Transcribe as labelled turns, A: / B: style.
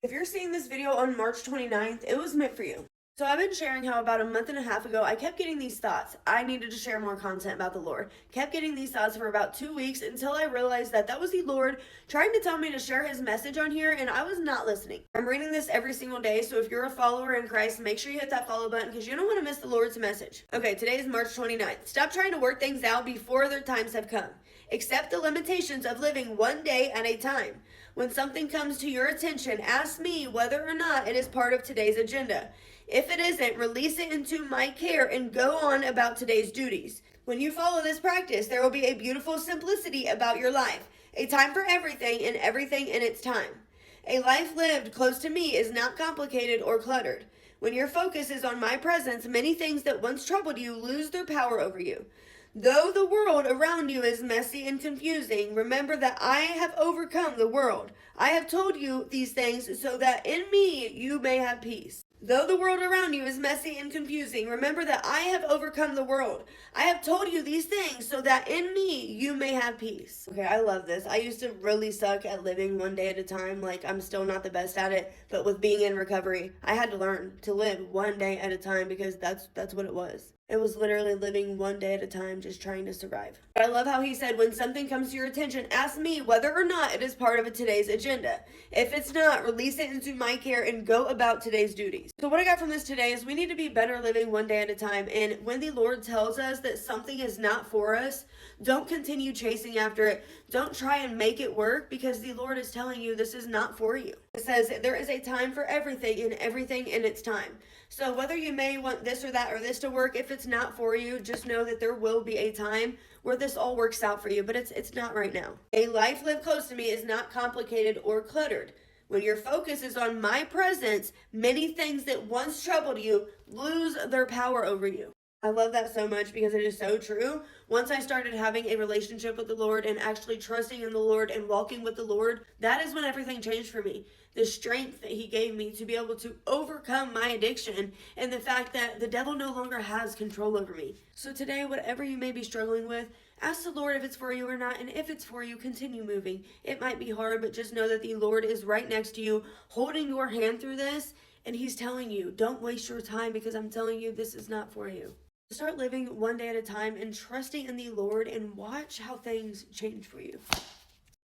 A: If you're seeing this video on March 29th, it was meant for you. So I've been sharing how about a month and a half ago, I kept getting these thoughts. I needed to share more content about the Lord. Kept getting these thoughts for about 2 weeks until I realized that was the Lord trying to tell me to share his message on here, and I was not listening. I'm reading this every single day, so if you're a follower in Christ, make sure you hit that follow button because you don't want to miss the Lord's message. Okay, today is March 29th. Stop trying to work things out before their times have come. Accept the limitations of living one day at a time. When something comes to your attention, ask me whether or not it is part of today's agenda. If it isn't, release it into my care and go on about today's duties. When you follow this practice, there will be a beautiful simplicity about your life, a time for everything and everything in its time. A life lived close to me is not complicated or cluttered. When your focus is on my presence, many things that once troubled you lose their power over you. Though the world around you is messy and confusing, remember that I have overcome the world. I have told you these things so that in me you may have peace. Though the world around you is messy and confusing, remember that I have overcome the world. I have told you these things so that in me you may have peace. Okay, I love this. I used to really suck at living one day at a time. Like, I'm still not the best at it, but with being in recovery, I had to learn to live one day at a time because that's what it was. It was literally living one day at a time, just trying to survive. But I love how he said, when something comes to your attention, ask me whether or not it is part of today's agenda. If it's not, release it into my care and go about today's duties. So what I got from this today is we need to be better living one day at a time. And when the Lord tells us that something is not for us, don't continue chasing after it. Don't try and make it work because the Lord is telling you this is not for you. It says there is a time for everything and everything in its time. So whether you may want this or that or this to work, if it's not for you, just know that there will be a time where this all works out for you, but it's not right now. A life lived close to me is not complicated or cluttered. When your focus is on my presence, many things that once troubled you lose their power over you. I love that so much because it is so true. Once I started having a relationship with the Lord and actually trusting in the Lord and walking with the Lord, that is when everything changed for me. The strength that he gave me to be able to overcome my addiction and the fact that the devil no longer has control over me. So today, whatever you may be struggling with, ask the Lord if it's for you or not, and if it's for you, continue moving. It might be hard, but just know that the Lord is right next to you, holding your hand through this, and he's telling you, don't waste your time because I'm telling you this is not for you. Start living one day at a time and trusting in the Lord and watch how things change for you.